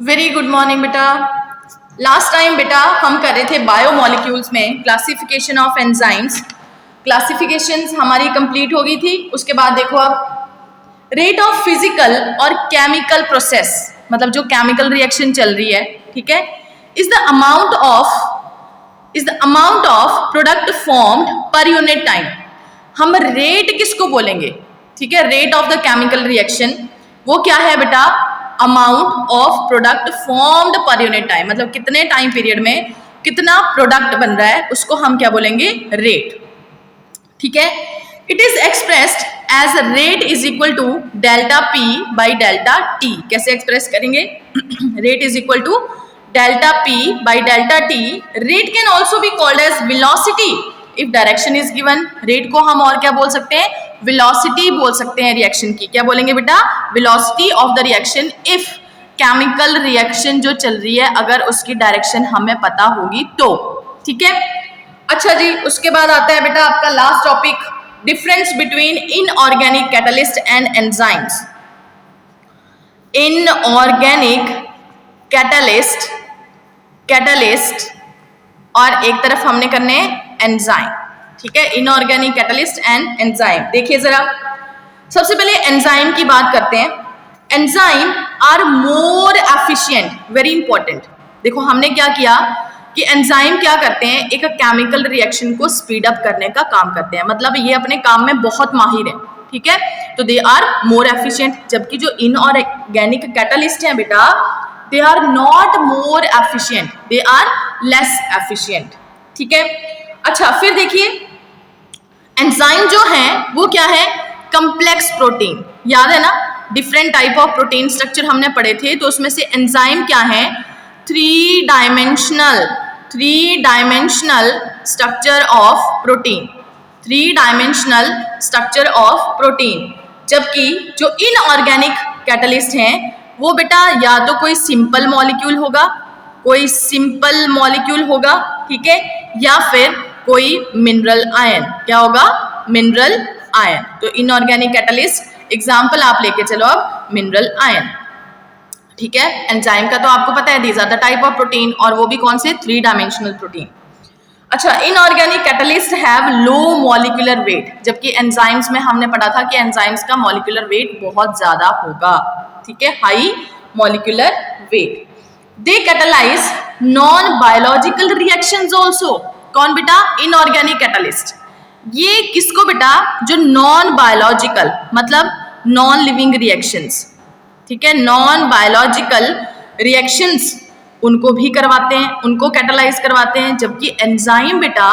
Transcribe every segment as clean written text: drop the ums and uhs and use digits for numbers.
Very good morning बेटा। Last time बेटा हम कर रहे थे बायोमोलिक्यूल्स में क्लासिफिकेशन ऑफ एंजाइम्स। क्लासिफिकेशंस हमारी कंप्लीट हो गई थी। उसके बाद देखो अब रेट ऑफ फिजिकल और केमिकल प्रोसेस, मतलब जो केमिकल रिएक्शन चल रही है, ठीक है, is the amount of product formed per unit time. हम रेट किसको बोलेंगे? ठीक है, rate of the chemical reaction वो क्या है बेटा? Amount of product formed per unit time, मतलब कितने टाइम पीरियड में कितना प्रोडक्ट बन रहा है, उसको हम क्या बोलेंगे? रेट। ठीक है, it is expressed as rate is equal to delta P by delta T. कैसे एक्सप्रेस करेंगे? Rate is equal to delta P by delta T. Rate can also be called as velocity if direction is given. Rate को हम और क्या बोल सकते हैं? Velocity बोल सकते हैं रिएक्शन की। क्या बोलेंगे बेटा? Velocity of the reaction if chemical reaction जो चल रही है अगर उसकी डायरेक्शन हमें पता होगी तो। ठीक है, अच्छा जी, उसके बाद आता है बेटा आपका last topic, difference between inorganic catalyst and enzymes. Inorganic catalyst और एक तरफ हमने करने एंजाइम। ठीक है, इनऑर्गेनिक कैटलिस्ट एंड एंजाइम। देखिए जरा, सबसे पहले एंजाइम की बात करते हैं। Enzyme are more efficient, very important. देखो हमने क्या किया कि एंजाइम क्या करते हैं? एक केमिकल रिएक्शन को स्पीड अप करने का काम करते हैं, मतलब ये अपने काम में बहुत माहिर है। ठीक है, तो दे आर मोर एफिशिएंट, जबकि जो इनऑर्गेनिक कैटलिस्ट हैं बेटा, they are not more efficient, they are less efficient. ठीक है, अच्छा फिर देखिए एंजाइम जो हैं वो क्या है? Complex protein. याद है ना, different type of protein structure हमने पढ़े थे, तो उसमें से एंजाइम क्या है? Three dimensional structure of protein, three dimensional structure of protein. जबकि जो इनऑर्गेनिक कैटलिस्ट हैं वो बेटा या तो कोई सिंपल मॉलिक्यूल होगा, ठीक है, या फिर कोई मिनरल आयन। क्या होगा? Mineral ion. तो इनऑर्गेनिक कैटलिस्ट एग्जांपल आप लेके चलो अब मिनरल आयन। ठीक है, एंजाइम का तो आपको पता है, these are the type of protein, और वो भी कौन से? Three dimensional protein. अच्छा, inorganic catalyst have low molecular weight, जबकि एंजाइम्स में हमने पढ़ा था कि एंजाइम्स का मॉलिक्यूलर वेट बहुत ज्यादा होगा। ठीक है, high molecular weight. They catalyse non biological reactions also. कौन बेटा? Inorganic catalyst. ये किसको बेटा? जो नॉन बायोलॉजिकल, मतलब नॉन लिविंग रिएक्शंस, ठीक है, नॉन बायोलॉजिकल रिएक्शंस उनको भी करवाते हैं, उनको कैटलाइज करवाते हैं। जबकि एंजाइम बेटा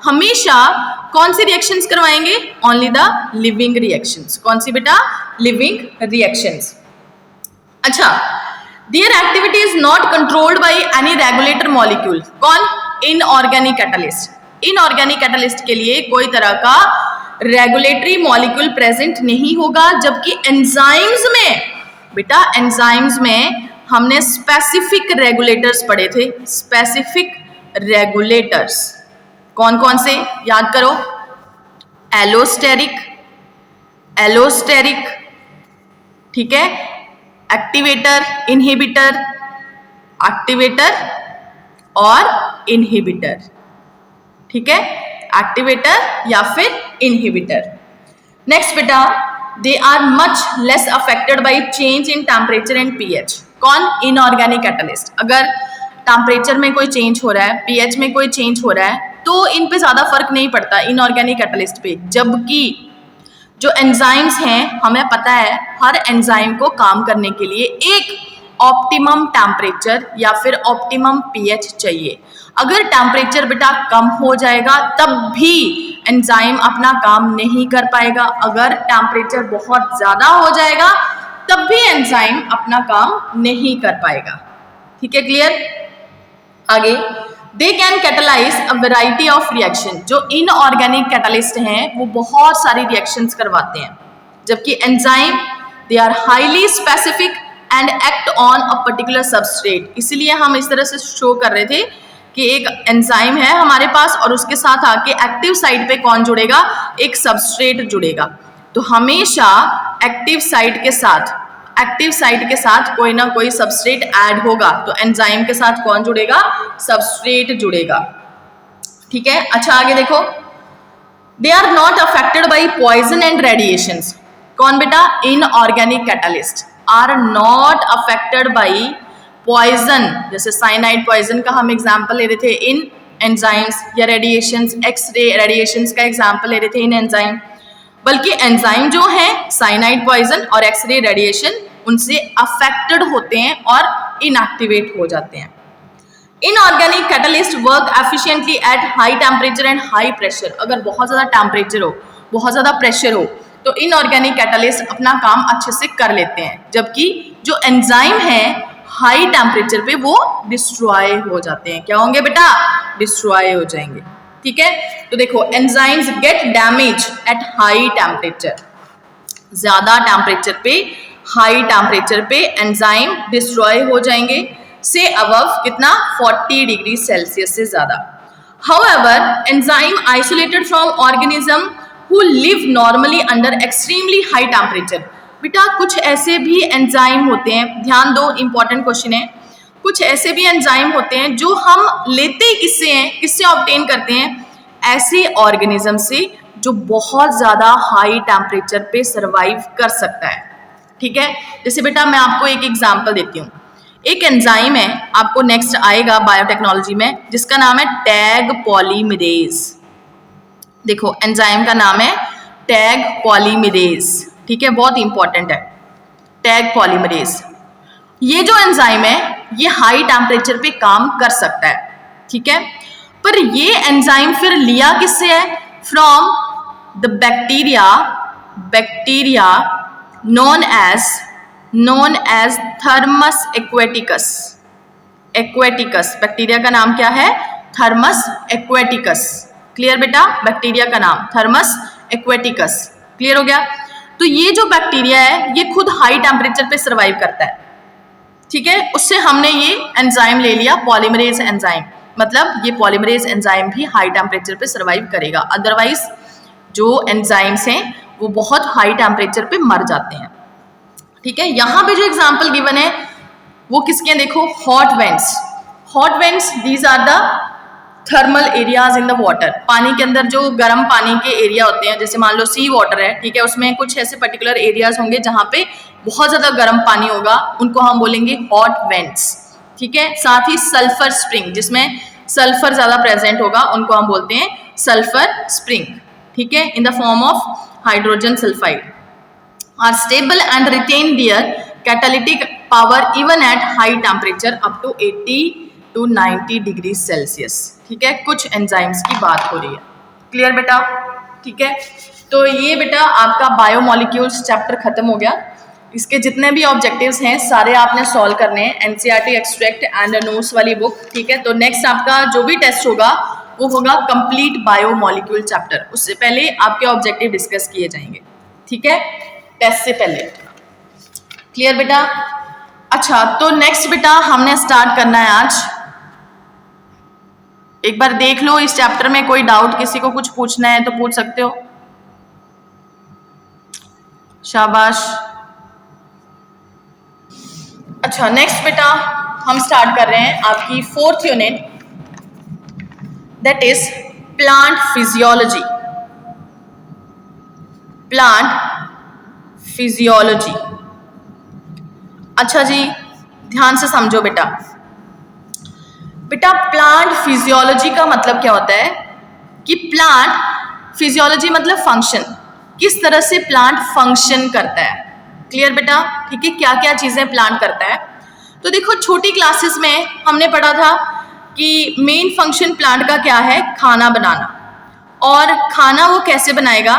हमेशा कौन सी रिएक्शंस करवाएंगे? Only the living reactions. कौन सी बेटा? Living reactions. अच्छा, their activity is not controlled by any regulator molecule. कौन? Inorganic catalyst. इनऑर्गेनिक कैटलिस्ट के लिए कोई तरह का रेगुलेटरी मॉलिक्यूल प्रेजेंट नहीं होगा, जबकि एंजाइम्स में बेटा, एंजाइम्स में हमने स्पेसिफिक रेगुलेटर्स पढ़े थे। स्पेसिफिक रेगुलेटर्स कौन कौन से? याद करो, एलोस्टेरिक, ठीक है, एक्टिवेटर और इनहिबिटर। ठीक है, एक्टिवेटर या फिर इनहिबिटर। नेक्स्ट बेटा, they are much less affected by change in temperature and pH. कौन? Inorganic catalyst. अगर टेम्परेचर में कोई चेंज हो रहा है, पीएच में कोई चेंज हो रहा है, तो इन पे ज्यादा फर्क नहीं पड़ता इनऑर्गेनिक कैटलिस्ट पे। जबकि जो एंजाइम्स हैं, हमें पता है हर एंजाइम को काम करने के लिए एक ऑप्टिमम टेम्परेचर या फिर ऑप्टिमम पीएच चाहिए। अगर टेम्परेचर बेटा कम हो जाएगा तब भी एंजाइम अपना काम नहीं कर पाएगा, अगर टेम्परेचर बहुत ज्यादा हो जाएगा तब भी एंजाइम अपना काम नहीं कर पाएगा। ठीक है, क्लियर? आगे, they can catalyse a variety of reaction. जो इनऑर्गेनिक कैटलिस्ट हैं वो बहुत सारी रिएक्शंस करवाते हैं, जबकि enzyme they are highly specific and act on a particular substrate. इसीलिए हम इस तरह से शो कर रहे थे कि एक एंजाइम है हमारे पास और उसके साथ आके एक्टिव साइट पे कौन जुड़ेगा? एक सबस्ट्रेट जुड़ेगा। तो हमेशा एक्टिव साइट के साथ एक्टिव साइट के साथ कोई ना कोई सबस्ट्रेट ऐड होगा, तो एंजाइम के साथ कौन जुड़ेगा? सबस्ट्रेट जुड़ेगा। ठीक है, अच्छा आगे देखो, they are not affected by poison and radiations. कौन बेटा? Inorganic catalyst are not affected by poison, जैसे साइनाइड पॉइजन का हम एग्जाम्पल ले रहे थे इन एंजाइम्स, या रेडिएशंस, एक्सरे रेडिएशंस का एग्जाम्पल ले रहे थे इन एंजाइम, बल्कि एंजाइम जो है साइनाइड पॉइजन और एक्सरे रेडिएशन उनसे अफेक्टेड होते हैं और इनएक्टिवेट हो जाते हैं। Inorganic catalyst work efficiently at high temperature and high pressure. अगर बहुत ज़्यादा टेम्परेचर हो, बहुत ज़्यादा प्रेशर हो, तो इनऑर्गेनिक कैटलिस्ट अपना काम अच्छे से कर लेते हैं, जबकि जो एंजाइम है हाई टेम्परेचर पे वो डिस्ट्रॉय हो जाते हैं। क्या होंगे बेटा? डिस्ट्रॉय हो जाएंगे। ठीक है, तो देखो enzymes gate damage eight high temperature. ज्यादा टेम्परेचर पे, हाई टेम्परेचर पे एंजाइम डिस्ट्रॉय हो जाएंगे, से अबव कितना? 40 डिग्री सेल्सियस से ज्यादा। However enzyme isolated from organism who live normally under extremely high temperature. बेटा कुछ ऐसे भी एंजाइम होते हैं, ध्यान दो, इंपॉर्टेंट क्वेश्चन है, कुछ ऐसे भी एंजाइम होते हैं जो हम लेते किससे हैं, किससे ऑब्टेन करते हैं? ऐसे ऑर्गेनिज्म से जो बहुत ज्यादा हाई टेम्परेचर पे सरवाइव कर सकता है। ठीक है, जैसे बेटा मैं आपको एक एग्जांपल देती हूँ। एक एंजाइम है, आपको नेक्स्ट आएगा बायोटेक्नोलॉजी में, जिसका नाम है टैग पॉलीमरेज। देखो एंजाइम का नाम है टैग पॉलीमरेज। ठीक है, बहुत इंपॉर्टेंट है टैग पॉलीमरेज। ये जो एंजाइम है ये हाई टेम्परेचर पे काम कर सकता है। ठीक है, पर ये एंजाइम फिर लिया किससे है? From the bacteria known as Thermus aquaticus. Aquaticus bacteria का नाम क्या है? Thermus aquaticus. क्लियर बेटा? बैक्टीरिया का नाम थर्मस एक्वेटिकस। क्लियर हो गया? तो ये जो बैक्टीरिया है ये खुद हाई टेम्परेचर पे सर्वाइव करता है। ठीक है, उससे हमने ये एंजाइम ले लिया पॉलीमरेज एंजाइम, मतलब ये पॉलीमरेज एंजाइम भी हाई टेम्परेचर पे सर्वाइव करेगा, अदरवाइज जो एंजाइम्स हैं वो बहुत हाई टेम्परेचर पे मर जाते हैं। ठीक है, यहाँ पे जो एग्जाम्पल गिवन है वो किसके हैं? देखो hot vents. Hot vents these are the thermal areas in the water. पानी के अंदर जो गर्म पानी के एरिया होते हैं, जैसे मान लो सी वाटर है, ठीक है, उसमें कुछ ऐसे पर्टिकुलर एरियाज होंगे जहाँ पे बहुत ज़्यादा गर्म पानी होगा, उनको हम बोलेंगे हॉट वेंट्स। ठीक है, साथ ही सल्फर स्प्रिंग, जिसमें सल्फर ज़्यादा प्रेजेंट होगा, उनको हम बोलते हैं सल्फर स्प्रिंग। ठीक है, in the form of hydrogen sulphide are stable and retain their catalytic power even at high temperature up to 80 to 90 degree Celsius. ठीक है, कुछ एंजाइम्स की बात हो रही है। क्लियर बेटा? ठीक है, तो ये बेटा आपका बायोमोलिक्यूल्स चैप्टर खत्म हो गया। इसके जितने भी ऑब्जेक्टिव्स हैं सारे आपने सॉल्व करने हैं, एनसीईआरटी एक्सट्रैक्ट एंड नोट्स वाली बुक। ठीक है, तो नेक्स्ट आपका जो भी टेस्ट होगा वो होगा कंप्लीट बायोमोलिक्यूल चैप्टर। उससे पहले आपके ऑब्जेक्टिव डिस्कस किए जाएंगे। ठीक है, टेस्ट से पहले। क्लियर बेटा? अच्छा, तो नेक्स्ट बेटा हमने स्टार्ट करना है आज। एक बार देख लो इस चैप्टर में कोई डाउट, किसी को कुछ पूछना है तो पूछ सकते हो। शाबाश। अच्छा, नेक्स्ट बेटा हम स्टार्ट कर रहे हैं आपकी 4th unit, that is plant physiology. Plant physiology. अच्छा जी, ध्यान से समझो बेटा। बेटा प्लांट फिजियोलॉजी का मतलब क्या होता है कि प्लांट फिजियोलॉजी मतलब फंक्शन, किस तरह से प्लांट फंक्शन करता है। क्लियर बेटा? ठीक है, क्या क्या चीजें प्लांट करता है। तो देखो छोटी क्लासेस में हमने पढ़ा था कि मेन फंक्शन प्लांट का क्या है? खाना बनाना। और खाना वो कैसे बनाएगा?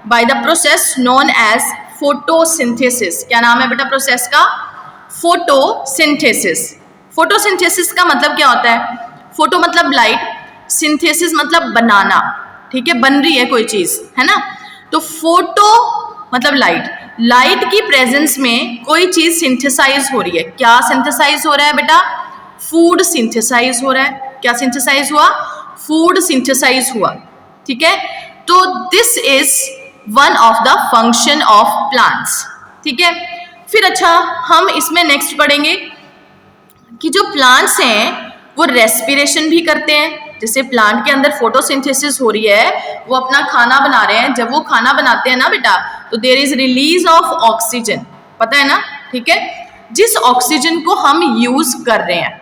By the process known as photosynthesis. क्या नाम है बेटा प्रोसेस का? फोटोसिंथेसिस। फोटोसिंथेसिस का मतलब क्या होता है? फोटो मतलब लाइट, सिंथेसिस मतलब बनाना। ठीक है, बन रही है कोई चीज, है ना? तो फोटो मतलब लाइट, लाइट की प्रेजेंस में कोई चीज सिंथेसाइज हो रही है। क्या सिंथेसाइज हो रहा है बेटा? फूड सिंथेसाइज हो रहा है। क्या सिंथेसाइज हुआ? फूड सिंथेसाइज हुआ। ठीक है, तो this is one of the function of plants. ठीक है, फिर अच्छा हम इसमें नेक्स्ट पढ़ेंगे कि जो प्लांट्स हैं वो रेस्पिरेशन भी करते हैं। जैसे प्लांट के अंदर फोटोसिंथेसिस हो रही है, वो अपना खाना बना रहे हैं, जब वो खाना बनाते हैं ना बेटा, तो there is release of oxygen, पता है ना, ठीक है, जिस ऑक्सीजन को हम यूज कर रहे हैं,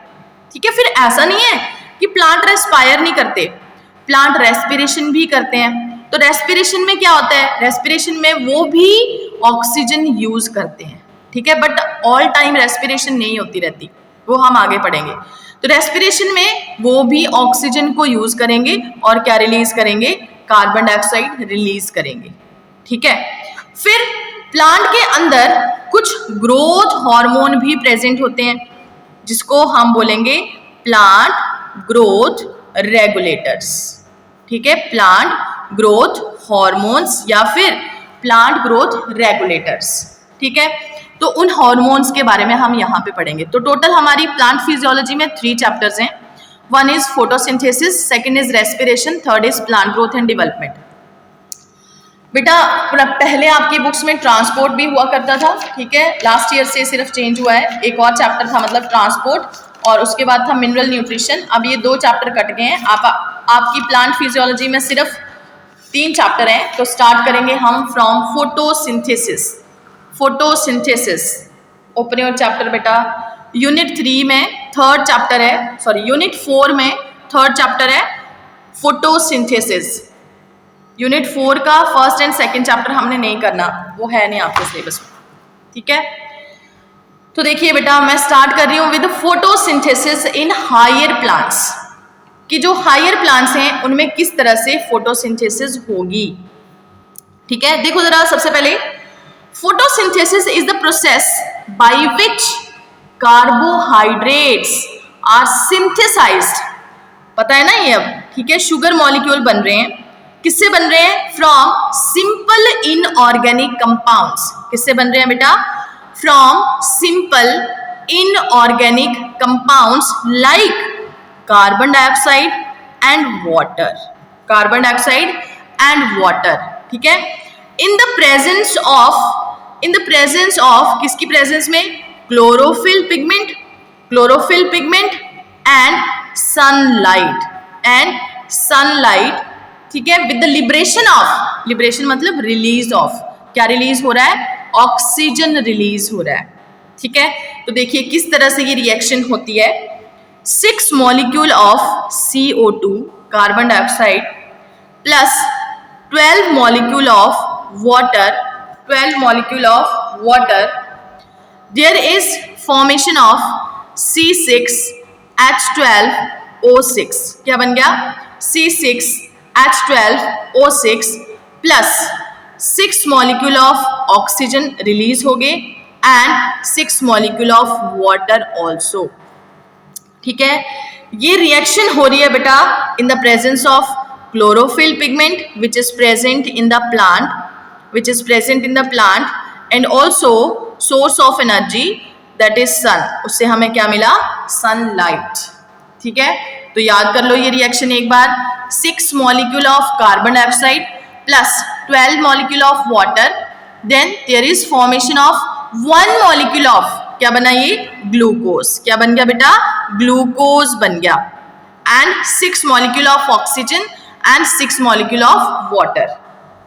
ठीक है। फिर ऐसा नहीं है कि प्लांट रेस्पायर नहीं करते, प्लांट रेस्पिरेशन भी करते हैं। तो रेस्पिरेशन में क्या होता है, रेस्पिरेशन में वो भी ऑक्सीजन यूज करते हैं, ठीक है, बट ऑल टाइम रेस्पिरेशन नहीं होती रहती, वो हम आगे पढ़ेंगे। तो रेस्पिरेशन में वो भी ऑक्सीजन को यूज करेंगे और क्या रिलीज करेंगे, कार्बन डाइऑक्साइड रिलीज करेंगे, ठीक है। फिर प्लांट के अंदर कुछ ग्रोथ हार्मोन भी प्रेजेंट होते हैं, जिसको हम बोलेंगे प्लांट ग्रोथ रेगुलेटर्स, ठीक है, प्लांट ग्रोथ हार्मोन्स या फिर प्लांट ग्रोथ रेगुलेटर्स, ठीक है। तो उन हार्मोन्स के बारे में हम यहाँ पे पढ़ेंगे। तो टोटल हमारी प्लांट फिजियोलॉजी में 3 चैप्टर्स हैं। 1 is photosynthesis, 2nd is respiration, 3rd is plant growth and development. बेटा पहले आपकी बुक्स में ट्रांसपोर्ट भी हुआ करता था, ठीक है, लास्ट ईयर से सिर्फ चेंज हुआ है, एक और चैप्टर था मतलब ट्रांसपोर्ट, और उसके बाद था मिनरल न्यूट्रिशन। अब ये 2 चैप्टर कट गए हैं। आपकी प्लांट फिजियोलॉजी में सिर्फ 3 चैप्टर हैं। तो स्टार्ट करेंगे हम from photosynthesis. Photosynthesis open your chapter बेटा। यूनिट 3 में 3rd चैप्टर है, सॉरी यूनिट 4 में 3rd चैप्टर है फोटोसिंथेसिस। यूनिट 4 का 1st एंड 2nd चैप्टर हमने नहीं करना, वो है नहीं आपके सिलेबस में, ठीक है। तो देखिए बेटा मैं स्टार्ट कर रही हूँ with photosynthesis in higher plants, कि जो हायर प्लांट्स हैं उनमें किस तरह से फोटोसिंथेसिस होगी, ठीक है। देखो जरा, सबसे पहले photosynthesis is the process by which carbohydrates are synthesized, पता है ना ये अब, ठीक है, शुगर मॉलिक्यूल बन रहे हैं, किससे बन रहे हैं, फ्रॉम सिंपल इनऑर्गेनिक कंपाउंड्स। किससे बन रहे हैं बेटा, from simple inorganic compounds like carbon dioxide and water, carbon dioxide and water, ठीक है। इन द प्रेजेंस ऑफ किसकी प्रेजेंस में, chlorophyll pigment, chlorophyll pigment and sunlight, ठीक है, with the liberation of, liberation मतलब रिलीज ऑफ, क्या release हो रहा है, ऑक्सीजन रिलीज हो रहा है, ठीक है। तो देखिए किस तरह से ये रिएक्शन होती है। 6 molecule of CO2 carbon dioxide plus 12 molecule of water, 12 molecule of water, there is formation of C6H12O6, क्या बन गया, C6H12O6 plus 6 molecule of oxygen release हो गए and 6 molecule of water also, ठीक है। ये रिएक्शन हो रही है बेटा in the presence of chlorophyll pigment which is present in the plant, and also source of energy that is sun, उससे हमें क्या मिला, sunlight, ठीक है। तो याद कर लो ये रिएक्शन एक बार, 6 molecule of carbon dioxide plus 12 molecule of water, then there is formation of 1 molecule of, क्या बना ये, ग्लूकोज, क्या बन गया बेटा, ग्लूकोज बन गया, and 6 molecule of oxygen and 6 molecule of water,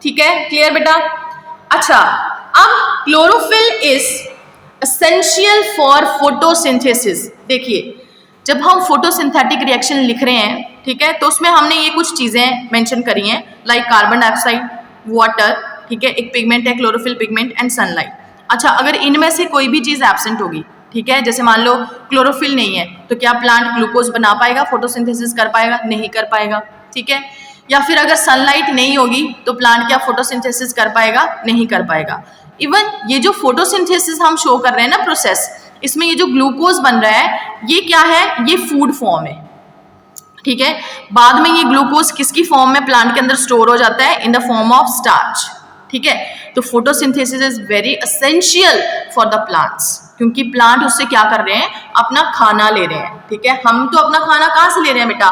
ठीक है, क्लियर बेटा। अच्छा, अब chlorophyll is essential for photosynthesis. देखिए जब हम फोटोसिंथेटिक रिएक्शन लिख रहे हैं, ठीक है, तो उसमें हमने ये कुछ चीजें मेंशन करी हैं लाइक कार्बन डाइऑक्साइड, वाटर, ठीक है, एक पिगमेंट है क्लोरोफिल पिगमेंट एंड सनलाइट। अच्छा, अगर इनमें से कोई भी चीज एब्सेंट होगी, ठीक है, जैसे मान लो क्लोरोफिल नहीं है, तो क्या प्लांट ग्लूकोज बना पाएगा, फोटोसिंथेसिस कर पाएगा, नहीं कर पाएगा, ठीक है। या फिर अगर सनलाइट नहीं होगी तो प्लांट क्या फोटोसिंथेसिस कर पाएगा, नहीं कर पाएगा। इवन ये जो फोटोसिंथेसिस हम शो कर रहे हैं ना प्रोसेस, इसमें ये जो ग्लूकोज बन रहा है ये क्या है, ये फूड फॉर्म है, ठीक है। बाद में ये ग्लूकोज किसकी फॉर्म में प्लांट के अंदर स्टोर हो जाता है, in the form of starch, ठीक है। तो photosynthesis is very essential for the plants, क्योंकि प्लांट उससे क्या कर रहे हैं, अपना खाना ले रहे हैं, ठीक है। हम तो अपना खाना कहाँ से ले रहे हैं बेटा,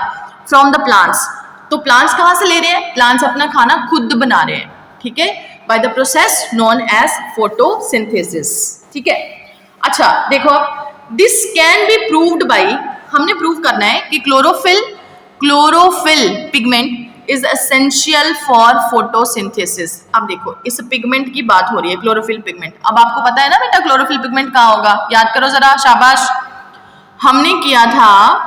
फ्रॉम द प्लांट्स। तो प्लांट्स कहाँ से ले रहे हैं, प्लांट्स अपना खाना खुद बना रहे हैं, ठीक है, by the process known as photosynthesis. ठीक है। अच्छा देखो, this can be proved by, हमने प्रूव करना है कि chlorophyll pigment is essential for photosynthesis. अब देखो इस पिगमेंट की बात हो रही है, क्लोरोफिल पिगमेंट। अब आपको पता है ना बेटा क्लोरोफिल पिगमेंट कहाँ होगा, याद करो जरा, शाबाश। हमने किया था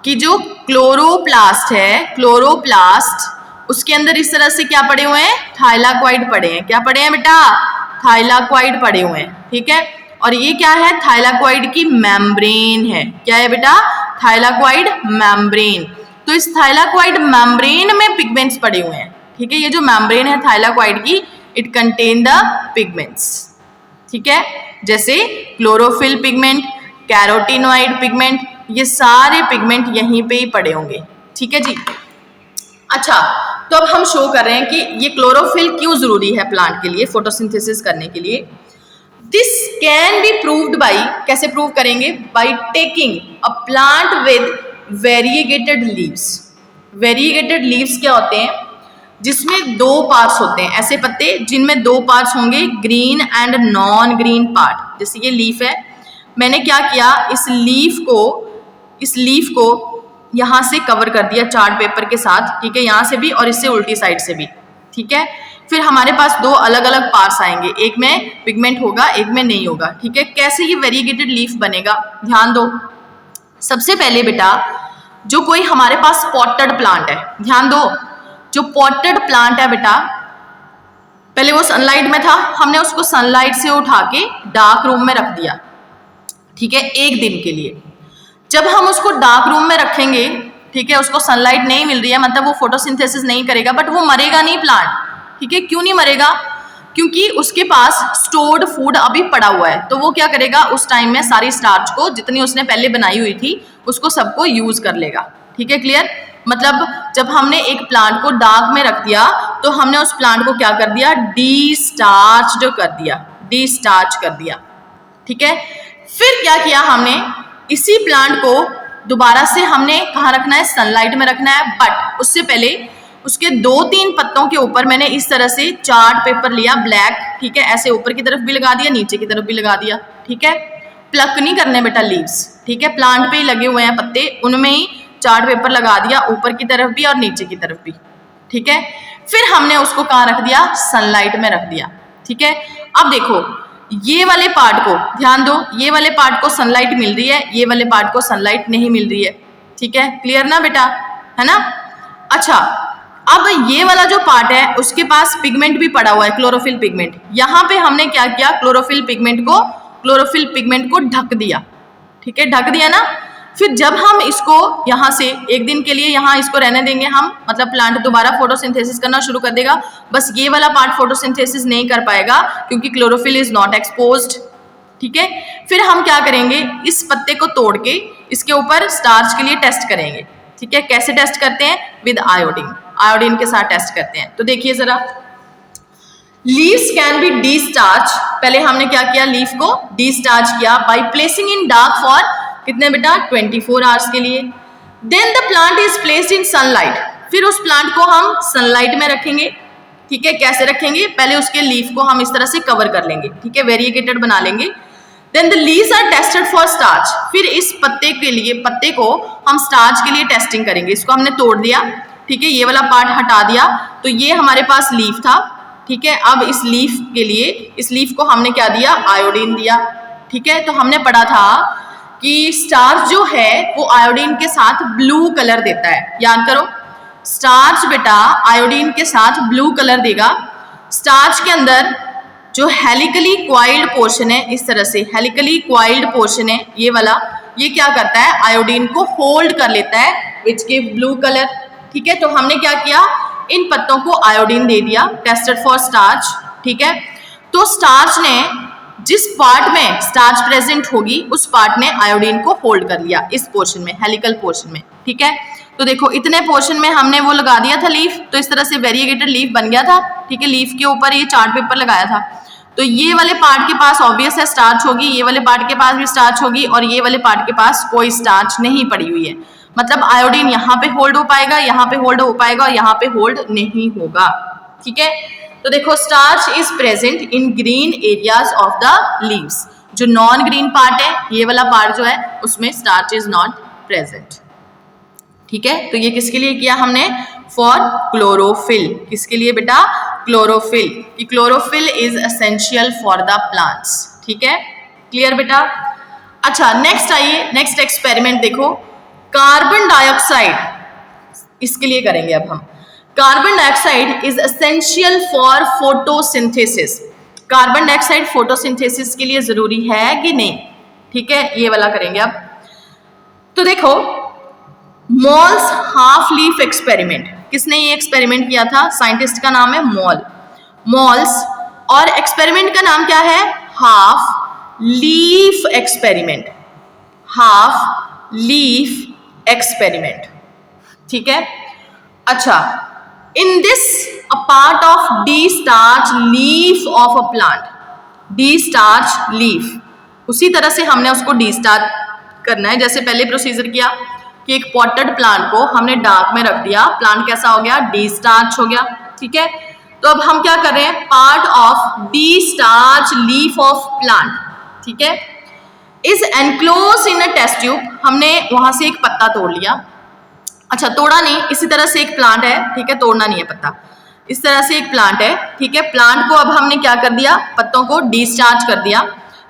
कि जो क्लोरोप्लास्ट है, क्लोरोप्लास्ट, उसके अंदर इस तरह से क्या पड़े हुए हैं, थाइलाकॉइड पड़े हैं। क्या पड़े हैं बेटा, थाइलाकॉइड पड़े हुए हैं, ठीक है। और ये क्या है, थाइलाकॉइड की मेम्ब्रेन है। क्या है बेटा, थाइलाकॉइड मेम्ब्रेन। तो इस थाइलाकॉइड मेम्ब्रेन में पिगमेंट्स पड़े हुए हैं, ठीक है। ये जो मेम्ब्रेन है थाइलाकॉइड की, इट कंटेन द पिगमेंट्स, ठीक है। जैसे क्लोरोफिल पिगमेंट, कैरोटीनॉइड पिगमेंट, ये सारे पिगमेंट यहीं पे ही पड़े होंगे, ठीक है जी। अच्छा, तो अब हम शो कर रहे हैं कि ये क्लोरोफिल क्यों जरूरी है प्लांट के लिए, फोटोसिंथेसिस करने के लिए। This can be proved by, कैसे प्रूव करेंगे, by taking a plant with variegated leaves. Variegated leaves क्या होते हैं, जिसमें दो पार्ट्स होते हैं, ऐसे पत्ते जिनमें दो पार्ट्स होंगे, green and non green part. जैसे ये लीफ है, मैंने क्या किया, इस लीफ को यहाँ से कवर कर दिया चार्ट पेपर के साथ, ठीक है, यहाँ से भी और इससे उल्टी साइड से भी, ठीक है। फिर हमारे पास दो अलग अलग पार्ट्स आएंगे, एक में पिगमेंट होगा, एक में नहीं होगा, ठीक है। कैसे ये वेरिएगेटेड लीफ बनेगा, ध्यान दो। सबसे पहले बेटा, जो कोई हमारे पास पॉटेड प्लांट है, ध्यान दो, जो पॉटेड प्लांट है बेटा, पहले वो सनलाइट में था, हमने उसको सनलाइट से उठा के डार्क रूम में रख दिया, ठीक है, एक दिन के लिए। जब हम उसको डार्क रूम में रखेंगे, ठीक है, उसको सनलाइट नहीं मिल रही है, मतलब वो फोटोसिंथेसिस नहीं करेगा, बट वो मरेगा नहीं प्लांट, ठीक है। क्यों नहीं मरेगा, क्योंकि उसके पास स्टोर्ड फूड अभी पड़ा हुआ है। तो वो क्या करेगा, उस टाइम में सारी स्टार्च को, जितनी उसने पहले बनाई हुई थी, उसको सबको यूज कर लेगा, ठीक है, क्लियर। मतलब जब हमने एक प्लांट को डार्क में रख दिया, तो हमने उस प्लांट को क्या कर दिया, डीस्टार्च कर दिया, डीस्टार्च कर दिया, ठीक है। फिर क्या किया हमने, इसी प्लांट को दोबारा से हमने कहाँ रखना है, सनलाइट में रखना है। बट उससे पहले उसके 2-3 पत्तों के ऊपर मैंने इस तरह से चार्ट पेपर लिया ब्लैक, ठीक है, ऐसे ऊपर की तरफ भी लगा दिया, नीचे की तरफ भी लगा दिया, ठीक है। प्लक नहीं करने बेटा लीव्स, ठीक है, प्लांट पे ही लगे हुए हैं पत्ते, उनमें ही चार्ट पेपर लगा दिया, ऊपर की तरफ भी और नीचे की तरफ भी, ठीक है। फिर हमने उसको कहाँ रख दिया, सनलाइट में रख दिया, ठीक है। अब देखो ये वाले पार्ट को ध्यान दो, ये वाले पार्ट को सनलाइट मिल रही है, ये वाले पार्ट को सनलाइट नहीं मिल रही है, ठीक है, क्लियर ना बेटा, है ना। अच्छा, अब ये वाला जो पार्ट है उसके पास पिगमेंट भी पड़ा हुआ है, क्लोरोफिल पिगमेंट। यहाँ पे हमने क्या किया, क्लोरोफिल पिगमेंट को ढक दिया, ठीक है, ढक दिया ना। फिर जब हम इसको यहाँ से एक दिन के लिए यहाँ इसको रहने देंगे हम, मतलब प्लांट दोबारा फोटोसिंथेसिस करना शुरू कर देगा। बस ये वाला पार्ट फोटोसिंथेसिस नहीं कर पाएगा क्योंकि क्लोरोफिल इज नॉट एक्सपोज्ड, ठीक है। फिर हम क्या करेंगे, इस पत्ते को तोड़ के इसके ऊपर स्टार्च के लिए टेस्ट करेंगे, ठीक है। कैसे टेस्ट करते हैं, विद आयोडीन, आयोडीन के साथ टेस्ट करते हैं। तो देखिए जरा, लीव्स कैन बी डीस्टार्च। पहले हमने क्या किया, लीफ को डीस्टार्च किया by placing in dark for कितने बेटा, 24 आवर्स के लिए। Then the plant is placed in sunlight. फिर उस प्लांट को हम सनलाइट में रखेंगे, ठीक है। कैसे रखेंगे, पहले उसके लीफ को हम इस तरह से कवर कर लेंगे, ठीक है, वेरिएगेटेड बना लेंगे। Then the leaves are tested for starch. फिर इस पत्ते के लिए, पत्ते को हम स्टार्च के लिए टेस्टिंग करेंगे। इसको हमने तोड़ दिया, ठीक है, ये वाला पार्ट हटा दिया, तो ये हमारे पास लीफ था, ठीक है। अब इस लीफ के लिए, इस लीफ को हमने क्या दिया, आयोडीन दिया, ठीक है। तो हमने पढ़ा था कि स्टार्च जो है वो आयोडीन के साथ ब्लू कलर देता है, याद करो, स्टार्च बेटा आयोडीन के साथ ब्लू कलर देगा। स्टार्च के अंदर जो हेलिकली क्वाइल्ड पोर्शन है, इस तरह से हेलिकली क्वाइल्ड पोर्शन है ये वाला, ये क्या करता है, आयोडीन को होल्ड कर लेता है, विच गिव ब्लू कलर, ठीक है। तो हमने क्या किया, इन पत्तों को आयोडीन दे दिया, टेस्टेड फॉर स्टार्च, ठीक है। तो स्टार्च ने, जिस पार्ट में स्टार्च प्रेजेंट होगी उस पार्ट ने आयोडीन को होल्ड कर लिया, इस पोर्शन में, हेलिकल पोर्शन में, ठीक है। तो देखो इतने पोर्शन में हमने वो लगा दिया था लीफ, तो इस तरह से वेरिएगेटेड लीफ बन गया था, ठीक है। लीफ के ऊपर ये चार्ट पेपर लगाया था, तो ये वाले पार्ट के पास ऑब्वियस है स्टार्च होगी, ये वाले पार्ट के पास भी स्टार्च होगी, और ये वाले पार्ट के पास कोई स्टार्च नहीं पड़ी हुई है। मतलब आयोडीन यहाँ पे होल्ड हो पाएगा, यहाँ पे होल्ड हो पाएगा, और यहाँ पे होल्ड नहीं होगा, ठीक है। तो देखो starch is present in green areas of the leaves. जो नॉन ग्रीन पार्ट है, ये वाला पार्ट जो है उसमें स्टार्च इज नॉट प्रेजेंट। ठीक है, तो ये किसके लिए किया हमने? For chlorophyll. किसके लिए बेटा? क्लोरोफिल। कि chlorophyll is essential for the plants. ठीक है, क्लियर बेटा? अच्छा, नेक्स्ट आइए, नेक्स्ट एक्सपेरिमेंट देखो, कार्बन डाइऑक्साइड, इसके लिए करेंगे अब हम। Carbon dioxide is essential for photosynthesis. Carbon dioxide photosynthesis के लिए जरूरी है कि नहीं? ठीक है, ये वाला करेंगे अब। तो देखो, मॉल्स हाफ लीफ एक्सपेरिमेंट, किसने ये एक्सपेरिमेंट किया था? साइंटिस्ट का नाम है मॉल्स, और एक्सपेरिमेंट का नाम क्या है? Half leaf experiment. Half leaf experiment. ठीक है, अच्छा, in this a part of destarch leaf of a plant, D starch leaf, उसी तरह से हमने उसको डी स्टार्च करना है जैसे पहले प्रोसीजर किया कि एक पॉटेड प्लांट को हमने डार्क में रख दिया, प्लांट कैसा हो गया? डी स्टार्च हो गया। ठीक है, तो अब हम क्या कर रहे हैं? Part of destarch leaf of plant, ठीक है, is enclose in a test tube. हमने वहां से एक पत्ता तोड़ लिया। अच्छा, तोड़ा नहीं, इसी तरह से एक प्लांट है, ठीक है, तोड़ना नहीं है पत्ता, इस तरह से एक प्लांट है। ठीक है, प्लांट को अब हमने क्या कर दिया? पत्तों को डिस्चार्ज कर दिया।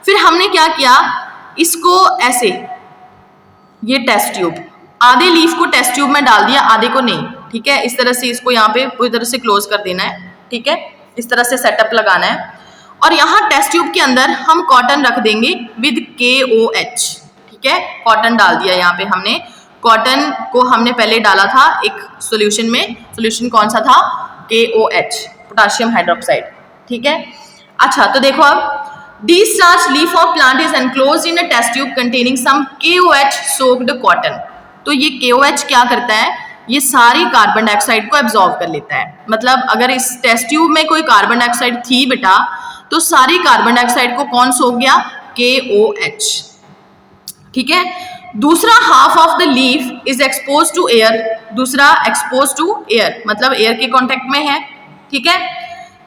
फिर हमने क्या किया? इसको ऐसे, ये टेस्ट ट्यूब, आधे लीफ को टेस्ट ट्यूब में डाल दिया, आधे को नहीं। ठीक है, इस तरह से इसको यहाँ पे पूरी तरह से क्लोज कर देना है। ठीक है, इस तरह से सेटअप लगाना है, और यहाँ टेस्ट ट्यूब के अंदर हम कॉटन रख देंगे विद KOH। ठीक है, कॉटन डाल दिया यहाँ पे हमने। कॉटन को हमने पहले डाला था एक सॉल्यूशन में, सॉल्यूशन कौन सा था? KOH, potassium hydroxide. ठीक है, अच्छा, तो देखो अब, discharge leaf of plant is enclosed in a test tube containing some KOH soaked cotton. तो ये KOH क्या करता है? ये सारी कार्बन डाइऑक्साइड को एब्जॉर्व कर लेता है। मतलब अगर इस टेस्ट ट्यूब में कोई कार्बन डाइऑक्साइड थी बेटा, तो सारी कार्बन डाइऑक्साइड को कौन सोख गया? KOH। ठीक है, दूसरा half of the leaf is expose to air, दूसरा एक्सपोज टू एयर, मतलब एयर के कांटेक्ट में है। ठीक है,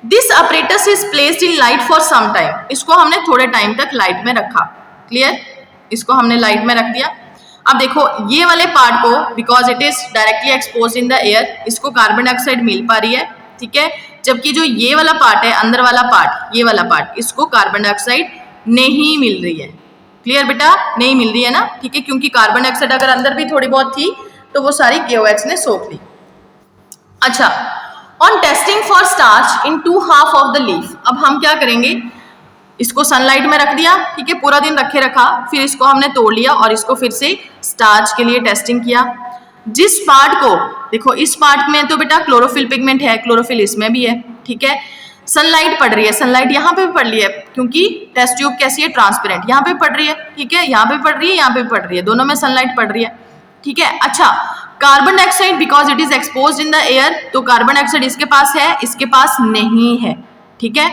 this apparatus is placed in light for some time. इसको हमने थोड़े टाइम तक लाइट में रखा। क्लियर, इसको हमने लाइट में रख दिया। अब देखो, ये वाले पार्ट को, because it is directly expose in the air, इसको कार्बन डाइऑक्साइड मिल पा रही है। ठीक है, जबकि जो ये वाला पार्ट है, अंदर वाला पार्ट, ये वाला पार्ट, इसको कार्बन डाइऑक्साइड नहीं मिल रही है। क्लियर बेटा? नहीं मिल रही है ना? ठीक है, क्योंकि कार्बन डाइऑक्साइड अगर अंदर भी थोड़ी बहुत थी तो वो सारी KOH ने सोख ली। अच्छा, on testing for starch in two half of the leaf, अब हम क्या करेंगे? इसको सनलाइट में रख दिया, ठीक है, पूरा दिन रखा, फिर इसको हमने तोड़ लिया और इसको फिर से स्टार्च के लिए टेस्टिंग किया। जिस पार्ट को, देखो इस पार्ट में तो बेटा क्लोरोफिल पिगमेंट है, क्लोरोफिल इसमें भी है। ठीक है, सनलाइट पड़ रही है, सनलाइट यहाँ पे भी पड़ रही है, क्योंकि टेस्ट ट्यूब कैसी है? ट्रांसपेरेंट, यहाँ पे पड़ रही है। ठीक है, यहाँ पे पड़ रही है, यहाँ पे पड़ रही है, दोनों में सनलाइट पड़ रही है। ठीक है, अच्छा, carbon dioxide because it is exposed in the air, तो कार्बन डाइऑक्साइड इसके पास है, इसके पास नहीं है। ठीक है,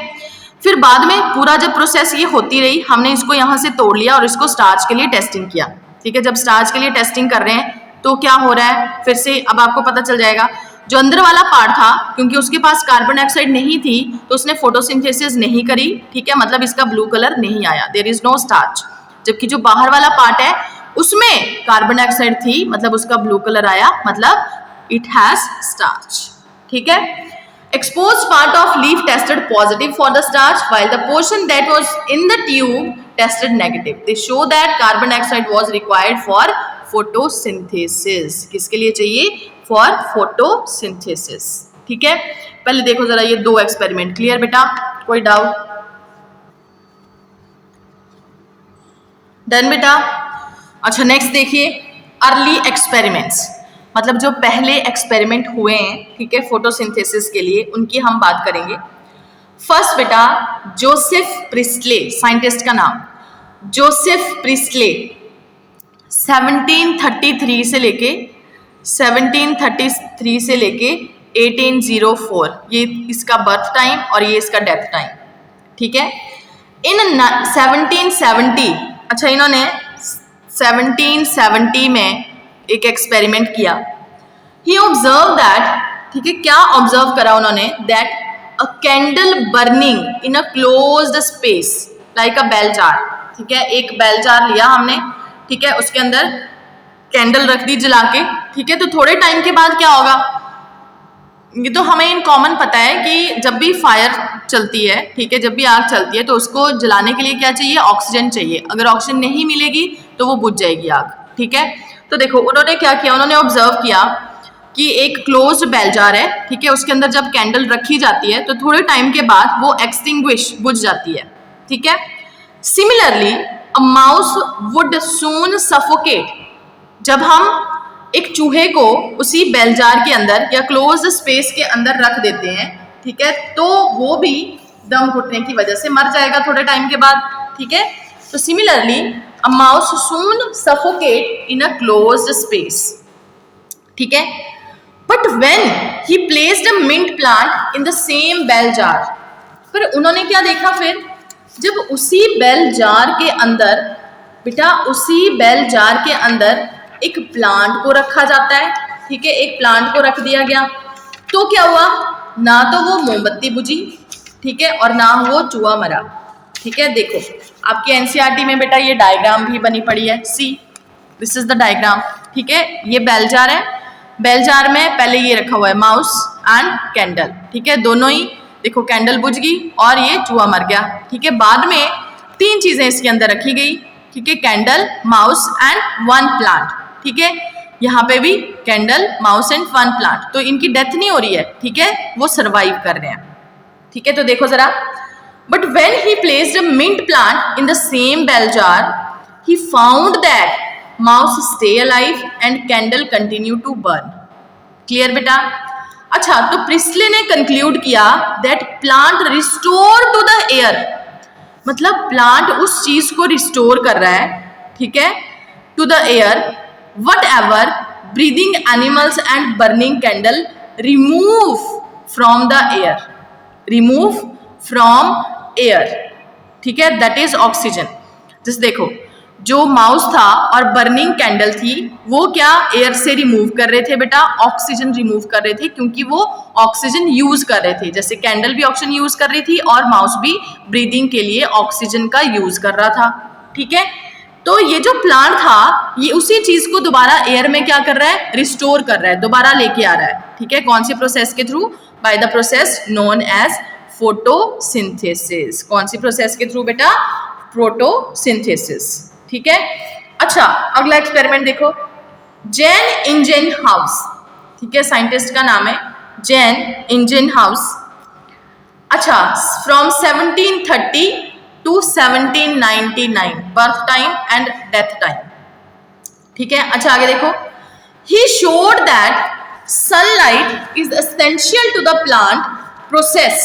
फिर बाद में पूरा जब प्रोसेस ये होती रही, हमने इसको यहाँ से तोड़ लिया और इसको स्टार्च के लिए टेस्टिंग किया। ठीक है, जब स्टार्च के लिए टेस्टिंग कर रहे हैं तो क्या हो रहा है? फिर से अब आपको पता चल जाएगा, जो अंदर वाला पार्ट था, क्योंकि उसके पास कार्बन डाइऑक्साइड नहीं थी तो उसने फोटोसिंथेसिस नहीं करी। ठीक है, मतलब इसका ब्लू कलर नहीं आया, देयर इज नो स्टार्च। जबकि जो बाहर वाला पार्ट है उसमें कार्बन डाइऑक्साइड थी, मतलब उसका ब्लू कलर आया, मतलब इट हैज स्टार्च। ठीक है, exposed part of leaf tested positive for the starch while the portion that was in the tube tested negative. They show that carbon dioxide was required for photosynthesis. किसके लिए चाहिए? For photosynthesis. ठीक है, पहले देखो जरा ये दो एक्सपेरिमेंट। क्लियर बेटा? कोई डाउट? डन बेटा? अच्छा, नेक्स्ट देखिए, अर्ली एक्सपेरिमेंट्स, मतलब जो पहले एक्सपेरिमेंट हुए हैं, ठीक है, फोटोसिंथेसिस के लिए, उनकी हम बात करेंगे। फर्स्ट बेटा, जोसेफ प्रिस्टले, साइंटिस्ट का नाम जोसेफ प्रिस्टले, 1733 से लेके 1804, ये इसका बर्थ टाइम और ये इसका डेथ टाइम। ठीक है, इन 1770, अच्छा, इन्होंने 1770 में एक एक्सपेरिमेंट किया। ही ऑब्जर्व दैट, ठीक है, क्या ऑब्जर्व करा उन्होंने? That a candle burning in a closed space like a bell jar, ठीक है, एक बेल जार लिया हमने, ठीक है, उसके अंदर कैंडल रख दी जला के, ठीक है, तो थोड़े टाइम के बाद क्या होगा, ये तो हमें इन कॉमन पता है कि जब भी फायर चलती है, ठीक है, जब भी आग चलती है तो उसको जलाने के लिए क्या चाहिए, ऑक्सीजन चाहिए। अगर ऑक्सीजन नहीं मिलेगी तो वो बुझ जाएगी आग, ठीक है। तो देखो उन्होंने क्या किया, उन्होंने ऑब्जर्व किया कि एक क्लोज्ड बेल जार है, ठीक है, उसके अंदर जब कैंडल रखी जाती है तो थोड़े टाइम के बाद वो एक्सटिंग्विश, बुझ जाती है, ठीक है। Similarly a mouse would soon suffocate, जब हम एक चूहे को उसी बेल जार के अंदर या क्लोज्ड स्पेस के अंदर रख देते हैं, ठीक है, तो वो भी दम घुटने की वजह से मर जाएगा थोड़े टाइम के बाद, ठीक है। तो similarly a mouse soon suffocate in a closed space, ठीक है। But when he placed a mint plant in the same bell jar, फिर उन्होंने क्या देखा, फिर जब उसी बेल जार के अंदर, बेटा उसी बेल जार के अंदर एक प्लांट को रखा जाता है, ठीक है, एक प्लांट को रख दिया गया, तो क्या हुआ, ना तो वो मोमबत्ती बुझी, ठीक है, और ना वो चूहा मरा, ठीक है। देखो आपके एनसीईआरटी में बेटा ये डायग्राम भी बनी पड़ी है, see this is the diagram, ठीक है। ये बेल जार है, बेल जार में पहले ये रखा हुआ है माउस एंड कैंडल, ठीक है, दोनों ही देखो कैंडल बुझ गई और ये चूहा मर गया, ठीक है। बाद में 3 चीजें इसके अंदर रखी गई, ठीक है, कैंडल, माउस एंड 1 प्लांट, ठीक है। यहाँ पे भी कैंडल, माउस एंड 1 प्लांट, तो इनकी डेथ नहीं हो रही है, ठीक है, वो सर्वाइव कर रहे हैं, ठीक है। तो देखो जरा, but when he placed a mint plant in the same bell jar, he found that mouse stay alive and candle continue to burn. Clear बेटा? अच्छा, तो प्रिस्ले ने कंक्लूड किया that plant restore to the air, मतलब plant उस चीज को restore कर रहा है, ठीक है, to the air, whatever breathing animals and burning candle remove from the air, remove from air, ठीक है, that is oxygen। जैसे देखो जो माउस था और बर्निंग कैंडल थी वो क्या एयर से रिमूव कर रहे थे बेटा, ऑक्सीजन रिमूव कर रहे थे, क्योंकि वो ऑक्सीजन यूज कर रहे थे, जैसे कैंडल भी ऑक्सीजन यूज कर रही थी और माउस भी ब्रीदिंग के लिए ऑक्सीजन का यूज कर रहा था, ठीक है। तो ये जो प्लांट था ये उसी चीज को दोबारा एयर में क्या कर रहा है, रिस्टोर कर रहा है, दोबारा लेके आ रहा है, ठीक है। कौन सी प्रोसेस के through, by the process known as photosynthesis. कौन सी प्रोसेस के थ्रू बेटा, फोटोसिंथेसिस, ठीक है। अच्छा अगला एक्सपेरिमेंट देखो, जैन इंजन हाउस, ठीक है, साइंटिस्ट का नाम है जैन इंजन हाउस। अच्छा, from 1730 to 1799 birth time and death time, ठीक है। अच्छा आगे देखो, he showed that sunlight is essential to the plant process,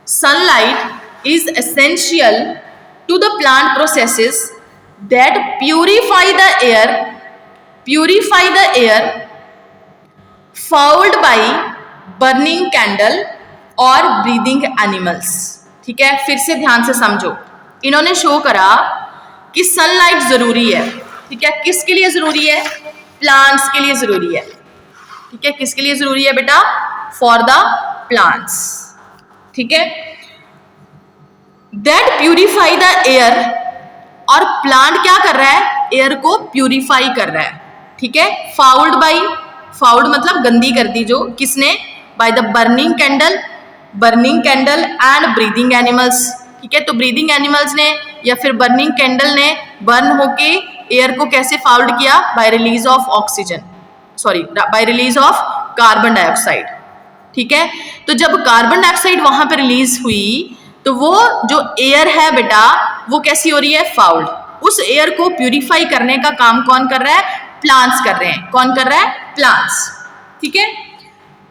sunlight is essential to the plant processes that purify the air fouled by burning candle और breathing animals, ठीक है। फिर से ध्यान से समझो, इन्होंने शो करा कि सनलाइट जरूरी है, ठीक है, किसके लिए जरूरी है, प्लांट्स के लिए जरूरी है, ठीक है, किसके लिए जरूरी है बेटा, फॉर द प्लांट्स, ठीक है। दैट प्यूरिफाई द एयर, और प्लांट क्या कर रहा है, एयर को प्यूरिफाई कर रहा है, ठीक है। फाउल्ड बाई, फाउल्ड मतलब गंदी कर दी, जो किसने, by the burning candle and breathing animals, ठीक है। तो ब्रीदिंग एनिमल्स ने या फिर बर्निंग कैंडल ने बर्न होके एयर को कैसे फाउल्ड किया, by release of oxygen, sorry by release of carbon dioxide, ठीक है। तो जब कार्बन डाइऑक्साइड वहां पर रिलीज हुई तो वो जो एयर है बेटा वो कैसी हो रही है, फाउल्ड। उस एयर को प्यूरिफाई करने का काम कौन कर रहा है, प्लांट्स कर रहे हैं। कौन कर रहा है, प्लांट्स, ठीक है।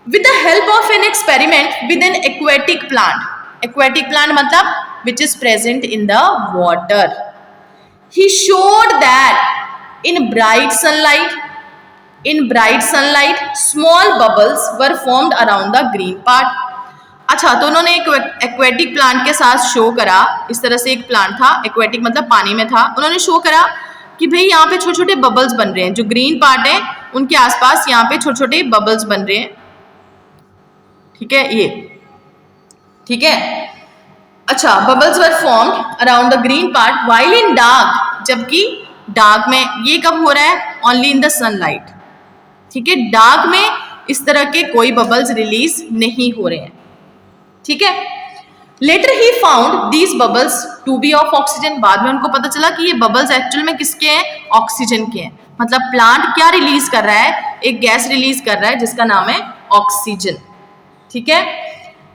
with the help of an experiment with an aquatic plant मतलब which is present in the water, he showed that in bright sunlight small bubbles were formed around the green part। अच्छा, तो उन्होंने एक aquatic plant के साथ show करा, इस तरह से एक प्लांट था, एक्वेटिक मतलब पानी में था, उन्होंने शो करा कि भाई यहाँ पे छोटे छोटे बबल्स बन रहे हैं, जो ग्रीन पार्ट है उनके आसपास यहाँ पे छोटे छोटे बबल्स बन रहे हैं, ठीक है, ये ठीक है। अच्छा, bubbles were formed around the green part while in dark, जबकि डार्क में ये कब हो रहा है? Only in the sunlight. ठीक है, डार्क में इस तरह के कोई बबल्स रिलीज नहीं हो रहे हैं। ठीक है, later he found these bubbles to be of oxygen, बाद में उनको पता चला कि ये बबल्स एक्चुअल में किसके हैं? ऑक्सीजन के हैं। मतलब प्लांट क्या रिलीज कर रहा है? एक गैस रिलीज कर रहा है जिसका नाम है ऑक्सीजन। ठीक है,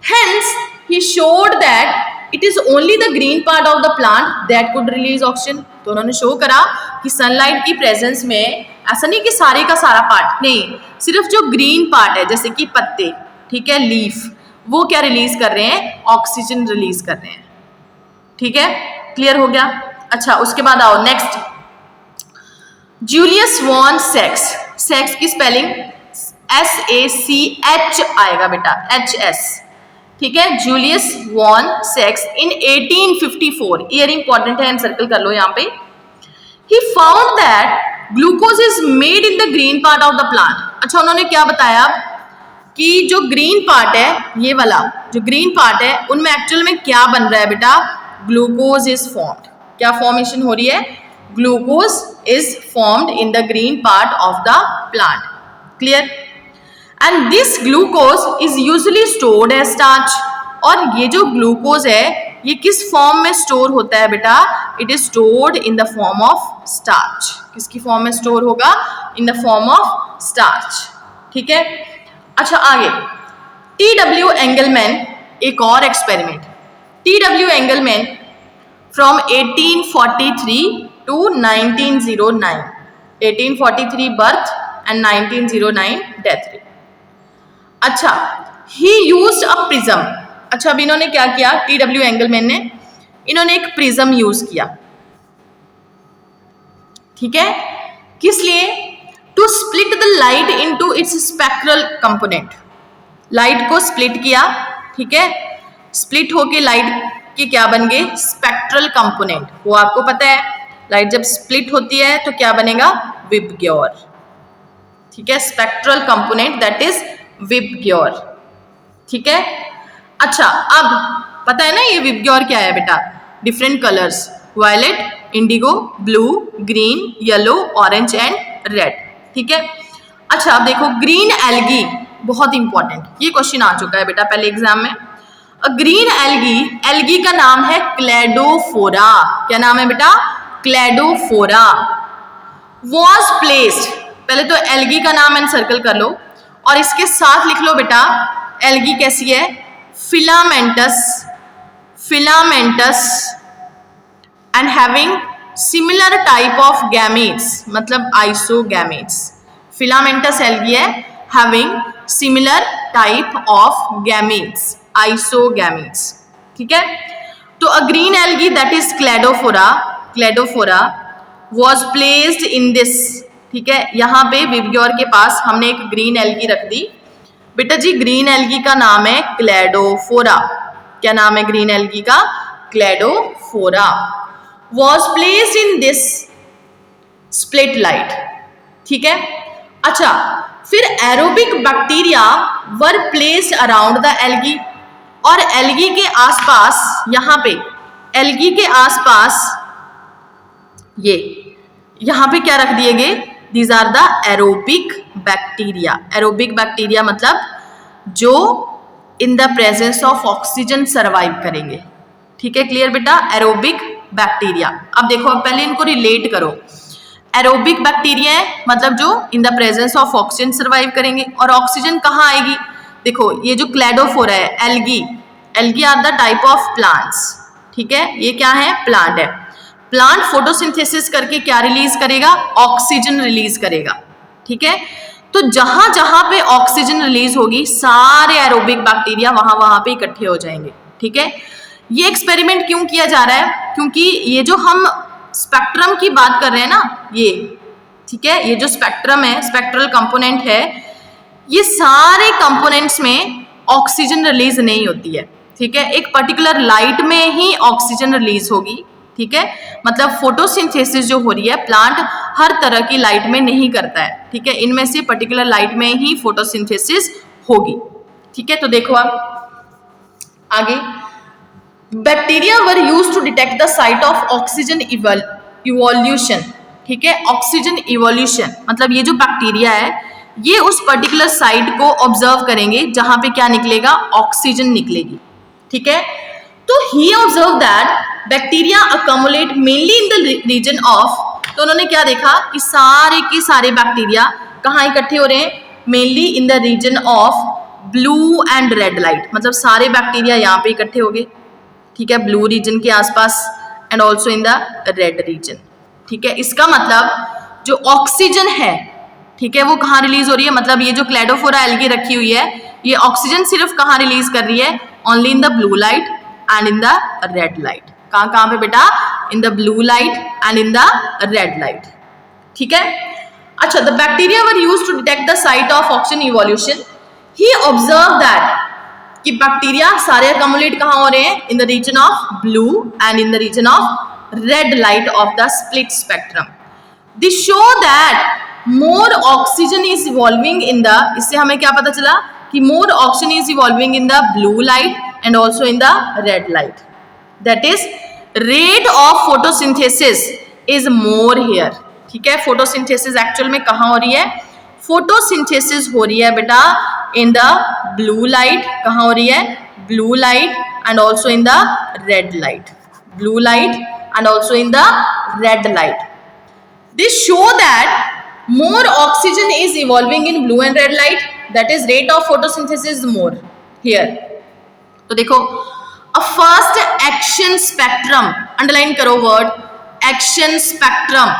hence he showed that it is only the green part of the plant that could release oxygen. तो उन्होंने शो करा कि सनलाइट की प्रेजेंस में ऐसा नहीं कि सारे का सारा पार्ट, नहीं, सिर्फ जो ग्रीन पार्ट है जैसे कि पत्ते, ठीक है, लीफ, वो क्या रिलीज कर रहे हैं? ऑक्सीजन रिलीज कर रहे हैं। ठीक है, क्लियर हो गया? अच्छा, उसके बाद आओ नेक्स्ट, जूलियस वॉन सेक्स। सेक्स की स्पेलिंग SACH आएगा बेटा, HS। ठीक है, जूलियस वॉन सेक्स इन 1854, ईयर इंपॉर्टेंट है, सर्कल कर लो यहाँ पे। He found that glucose is made in the green part of the plant. अच्छा, उन्होंने क्या बताया कि जो ग्रीन पार्ट है, ये वाला जो ग्रीन पार्ट है, उनमें एक्चुअल में क्या बन रहा है बेटा? Glucose is formed. क्या फॉर्मेशन हो रही है? Glucose is formed in the green part of the plant. Clear? And this glucose is usually stored as starch. और ये जो ग्लूकोज है ये किस फॉर्म में स्टोर होता है बेटा? It is stored in the form of starch. किसकी फॉर्म में स्टोर होगा? In the form of starch. ठीक है, अच्छा आगे, TW एंगलमैन, एक और experiment. TW Engelmann from 1843 to 1909, 1843 birth and 1909 death rate. अच्छा, ही यूज्ड अ प्रिज्म। अच्छा, अब इन्होंने क्या किया? TW एंगलमैन ने, इन्होंने एक प्रिज्म यूज किया। ठीक है, किस लिए? To split the light into its spectral component. Light को स्प्लिट किया, ठीक है, स्प्लिट होके लाइट के क्या बन गए? Spectral component. वो आपको पता है, लाइट जब स्प्लिट होती है तो क्या बनेगा? विबग्योर। ठीक है, spectral component that is VIBGYOR. ठीक है, अच्छा, अब पता है ना ये विबग्योर क्या है बेटा? Different colours, violet, indigo, blue, green, yellow, orange and red. ठीक है, अच्छा अब देखो, ग्रीन एल्गी, बहुत इंपॉर्टेंट, ये क्वेश्चन आ चुका है बेटा पहले एग्जाम में। ग्रीन एल्गी, एल्गी का नाम है क्लेडोफोरा। क्या नाम है बेटा? क्लेडोफोरा। वॉज प्लेस्ड, पहले तो एल्गी का नाम एंड सर्कल कर लो और इसके साथ लिख लो बेटा एल्गी कैसी है? Filamentous, filamentous and having similar type of gametes, मतलब आइसोगैमेट्स। फिलामेंटस एल्गी है, having similar type of gametes, isogametes. ठीक है, तो a green algae that is Cladophora, Cladophora was placed in this. ठीक है, यहाँ पे विबग्योर के पास हमने एक ग्रीन एल्गी रख दी। बेटा जी, ग्रीन एल्गी का नाम है क्लेडोफोरा। क्या नाम है ग्रीन एल्गी का? Cladophora. Was placed in this split light. ठीक है, अच्छा, फिर aerobic bacteria were placed around the algae, और एल्गी के आसपास, यहाँ पे एल्गी के आसपास ये यहाँ पे क्या रख दिए गए? These are the aerobic bacteria. Aerobic bacteria मतलब जो in the presence of oxygen survive करेंगे। ठीक है, क्लियर बेटा? Aerobic bacteria. अब देखो, अब पहले इनको रिलेट करो। एरोबिक बैक्टीरिया है मतलब जो in the presence of oxygen survive करेंगे, और ऑक्सीजन कहाँ आएगी? देखो, ये जो क्लेडोफोरा है, algae, algae are the type of plants. ठीक है, ये क्या है? प्लांट है। प्लांट फोटोसिंथेसिस करके क्या रिलीज करेगा? ऑक्सीजन रिलीज करेगा। ठीक है, तो जहां जहां पे ऑक्सीजन रिलीज होगी सारे एरोबिक बैक्टीरिया वहां वहां पे इकट्ठे हो जाएंगे। ठीक है, ये एक्सपेरिमेंट क्यों किया जा रहा है? क्योंकि ये जो हम स्पेक्ट्रम की बात कर रहे हैं ना, ये, ठीक है, ये जो स्पेक्ट्रम है, स्पेक्ट्रल कंपोनेंट है, ये सारे कंपोनेंट्स में ऑक्सीजन रिलीज नहीं होती है। ठीक है, एक पर्टिकुलर लाइट में ही ऑक्सीजन रिलीज होगी। ठीक है, मतलब फोटोसिंथेसिस जो हो रही है, प्लांट हर तरह की लाइट में नहीं करता है। ठीक है, इनमें से पर्टिकुलर लाइट में ही फोटोसिंथेसिस होगी। ठीक है, तो देखो आप आगे, bacteria were use to detect the site of oxygen evolution. ठीक है, ऑक्सीजन इवोल्यूशन मतलब ये जो बैक्टीरिया है ये उस पर्टिकुलर साइट को ऑब्जर्व करेंगे जहां पे क्या निकलेगा, ऑक्सीजन निकलेगी। ठीक है, तो he observe that bacteria accumulate mainly in the region of, तो उन्होंने क्या देखा कि सारे के सारे बैक्टीरिया कहाँ इकट्ठे हो रहे हैं, mainly in the region of blue and red light, मतलब सारे बैक्टीरिया यहाँ पे इकट्ठे हो गए। ठीक है, ब्लू रीजन के आसपास and also in the red region. ठीक है, इसका मतलब जो ऑक्सीजन है, ठीक है, वो कहाँ रिलीज हो रही है, मतलब ये जो क्लेडोफोरा एल्गी रखी हुई है ये ऑक्सीजन सिर्फ कहाँ रिलीज कर रही है, only in the blue light and in the red light. कहाँ कहाँ पे बेटा, in the blue light and in the red light. ठीक है, अच्छा, the bacteria were used to detect the site of oxygen evolution. He observe that कि bacteria सारे accumulate कहाँ हो रहे हैं, in the region of blue and in the region of red light of the split spectrum. This show that more oxygen is evolving in the, इससे हमें क्या पता चला कि मोर oxygen is evolving in the blue light and also in the red light. That is rate of photosynthesis is more here. ठीक है, photosynthesis actual में कहाँ हो रही है, फोटोसिंथेसिस हो रही है बेटा इन द ब्लू लाइट, कहाँ हो रही है, blue light and also in the red light, blue light and also in the red light. This show that more oxygen is evolving in blue and red light, that is rate of photosynthesis is more here। तो देखो, a first action spectrum, underline करो word action spectrum।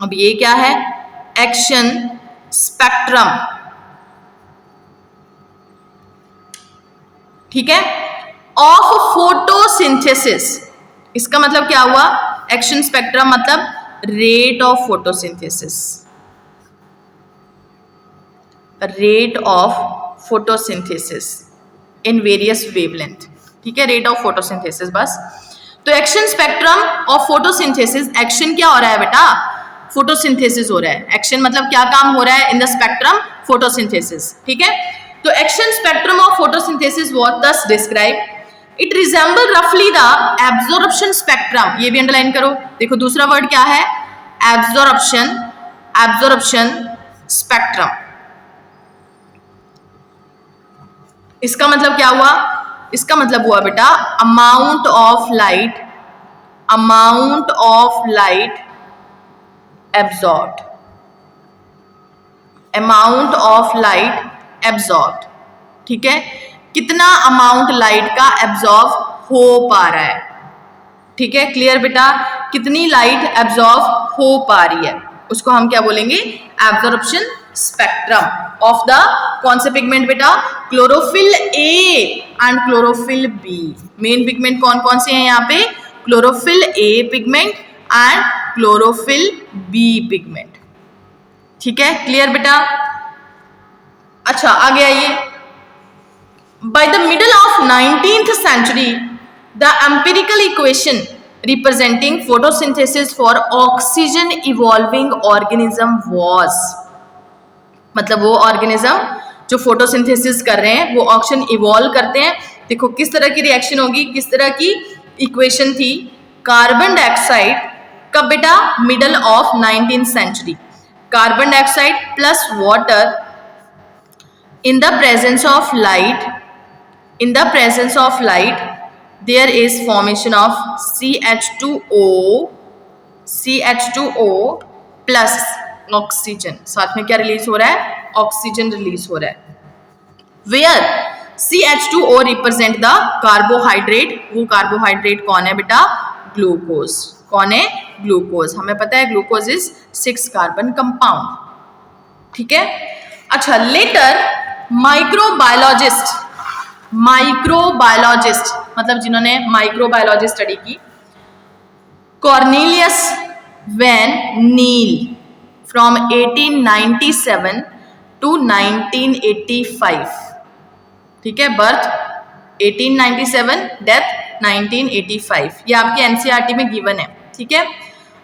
अब ये क्या है, action spectrum। ठीक है, of photosynthesis, इसका मतलब क्या हुआ, action spectrum मतलब rate of photosynthesis, rate of photosynthesis in various wavelength। ठीक है, rate of photosynthesis बस। तो action spectrum of photosynthesis, action क्या हो रहा है बेटा, फोटोसिंथेसिस हो रहा है। एक्शन मतलब क्या काम हो रहा है इन द स्पेक्ट्रम, फोटोसिंथेसिस। ठीक है, तो action spectrum of photosynthesis was thus describe, it resemble रफली द एब्जॉर्प्शन स्पेक्ट्रम। ये भी अंडरलाइन करो। देखो दूसरा वर्ड क्या है, एब्जॉर्प्शन, एब्जॉर्प्शन स्पेक्ट्रम। इसका मतलब क्या हुआ, इसका मतलब हुआ बेटा amount of light, amount of light absorbed, amount of light absorbed. ठीक है, कितना अमाउंट लाइट का एब्जॉर्ब हो पा रहा है। ठीक है, क्लियर बेटा, कितनी लाइट एब्जॉर्ब हो पा रही है उसको हम क्या बोलेंगे, एब्जॉर्प्शन स्पेक्ट्रम ऑफ द कौन से पिगमेंट बेटा, chlorophyll a and chlorophyll b. Main pigment कौन कौन से हैं यहाँ पे, chlorophyll a pigment and chlorophyll b pigment. ठीक है, क्लियर बेटा। अच्छा आगे आइए, by the middle of 19th century the empirical equation representing photosynthesis for oxygen evolving organism was, मतलब वो ऑर्गेनिज्म जो फोटोसिंथेसिस कर रहे हैं वो ऑक्सीजन इवॉल्व करते हैं। देखो किस तरह की रिएक्शन होगी, किस तरह की इक्वेशन थी, कार्बन डाइऑक्साइड कब बेटा, middle of 19th century, carbon dioxide plus water in the presence of light, in the presence of light there is formation of CH2O, CH2O plus oxygen. साथ में क्या रिलीज हो रहा है, ऑक्सीजन रिलीज हो रहा है। Where CH2O represent the carbohydrate, वो कार्बोहाइड्रेट कौन है बेटा, ग्लूकोज। कौन है, ग्लूकोज। हमें पता है ग्लूकोज इज 6 कार्बन कंपाउंड। ठीक है, अच्छा लेटर माइक्रोबायोलॉजिस्ट, माइक्रोबायोलॉजिस्ट मतलब जिन्होंने माइक्रोबायोलॉजी स्टडी की, Cornelius van Niel from 1897 to 1985। ठीक है, बर्थ 1897, डेथ 1985, ये आपके एनसीईआरटी में गिवन है। ठीक है,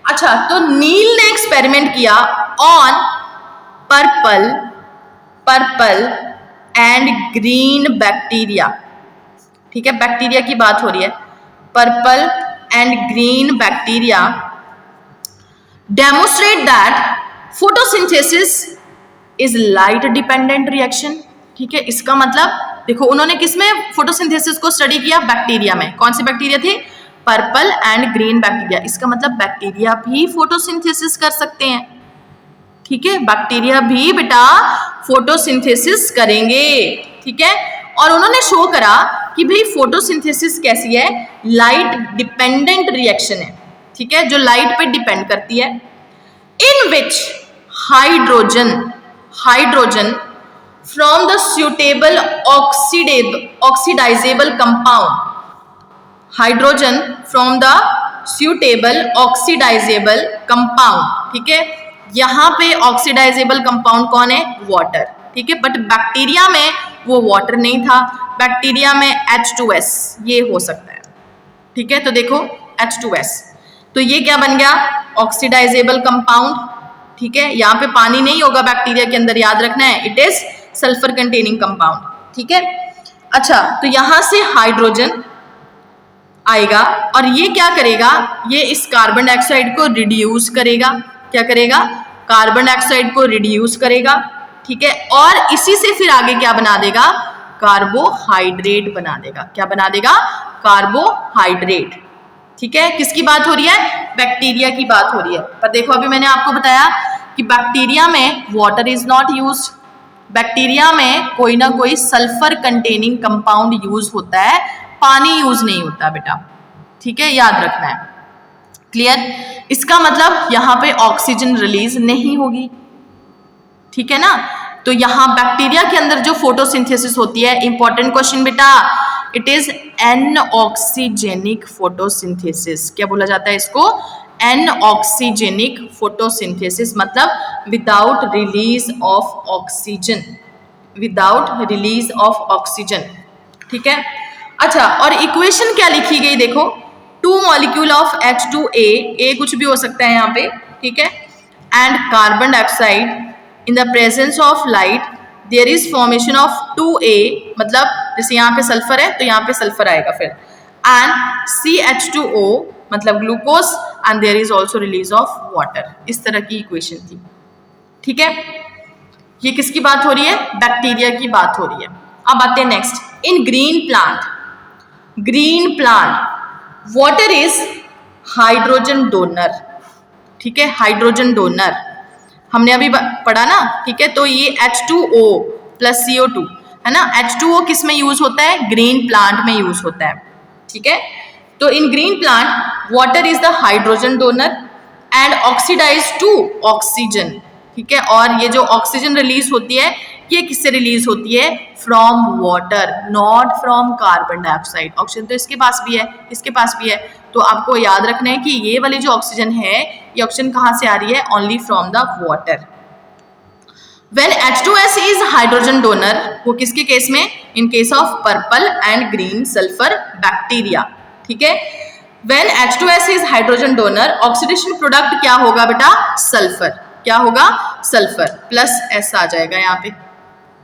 अच्छा तो नील ने एक्सपेरिमेंट किया on purple and green bacteria, ठीक है, बैक्टीरिया की बात हो रही है। Purple and green bacteria demonstrate that photosynthesis is light dependent reaction. ठीक है, इसका मतलब देखो उन्होंने किसमें फोटोसिंथेसिस को स्टडी किया? बैक्टीरिया में। कौन से बैक्टीरिया थे? Purple and green bacteria. इसका मतलब बैक्टीरिया भी फोटोसिंथेसिस कर सकते हैं। ठीक है, बैक्टीरिया भी बेटा फोटोसिंथेसिस करेंगे। ठीक है, और उन्होंने शो करा कि भाई फोटोसिंथेसिस कैसी है? लाइट डिपेंडेंट रिएक्शन है। ठीक है, जो लाइट पे डिपेंड करती है। In which hydrogen from the suitable oxidizable compound, hydrogen from the suitable oxidizable compound। ठीक है, यहाँ पे ऑक्सीडाइजेबल कंपाउंड कौन है? वाटर। ठीक है, बट बैक्टीरिया में वो वाटर नहीं था, बैक्टीरिया में H2S ये हो सकता है। ठीक है, तो देखो H2S, तो ये क्या बन गया? Oxidisable compound. ठीक है, यहाँ पे पानी नहीं होगा बैक्टीरिया के अंदर, याद रखना है, it is sulphur containing compound. ठीक है, अच्छा, तो यहां से हाइड्रोजन आएगा और ये क्या करेगा? ये इस कार्बन डाइऑक्साइड को रिड्यूस करेगा। क्या करेगा? कार्बन डाइऑक्साइड को रिड्यूस करेगा। ठीक है, और इसी से फिर आगे क्या बना देगा? कार्बोहाइड्रेट बना देगा। क्या बना देगा? कार्बोहाइड्रेट। ठीक है, किसकी बात हो रही है? बैक्टीरिया की बात हो रही है। पर देखो अभी मैंने आपको बताया कि बैक्टीरिया में water is not used, bacteria में कोई ना कोई सल्फर कंटेनिंग कंपाउंड यूज होता है, पानी यूज नहीं होता बेटा। ठीक है, याद रखना है। क्लियर? इसका मतलब यहाँ पे ऑक्सीजन रिलीज नहीं होगी। ठीक है ना, तो यहाँ बैक्टीरिया के अंदर जो फोटोसिंथेसिस होती है, इंपॉर्टेंट क्वेश्चन बेटा, इट इज एनऑक्सीजेनिक फोटोसिंथेसिस। क्या बोला जाता है इसको? एनऑक्सीजेनिक फोटोसिंथेसिस, मतलब without release of oxygen, without release of oxygen. ठीक है, अच्छा, और इक्वेशन क्या लिखी गई देखो, 2 मॉलिक्यूल ऑफ H2A, ए कुछ भी हो सकता है यहाँ पे। ठीक है, and carbon dioxide in the presence of light there is formation of 2A, मतलब जैसे यहाँ पे सल्फर है तो यहाँ पे सल्फर आएगा फिर, एंड CH2O मतलब glucose, and there is also release of water. इस तरह की इक्वेशन थी। ठीक है, ये किसकी बात हो रही है? बैक्टीरिया की बात हो रही है। अब आते हैं next, in green plant water is hydrogen donor. ठीक है, हाइड्रोजन डोनर हमने अभी पढ़ा ना। ठीक है, तो ये H2O प्लस CO2 है ना। H2O किस में यूज होता है? ग्रीन प्लांट में यूज होता है। ठीक है, तो in green plant water is the hydrogen donor and oxidise to oxygen. ठीक है, और ये जो ऑक्सीजन रिलीज होती है ये किससे रिलीज होती है? From water, not from carbon dioxide. Oxygen तो इसके पास भी है, इसके पास भी है, तो आपको याद रखना है कि ये वाली जो ऑक्सीजन है, ये ऑक्सीजन कहाँ से आ रही है? Only from the water. When H2S is hydrogen donor, वो किसके केस में? In case of purple and green sulphur bacteria. ठीक है, When H2S is hydrogen donor, oxidation product क्या होगा बेटा? सल्फर। क्या होगा? सल्फर प्लस S आ जाएगा यहाँ पे।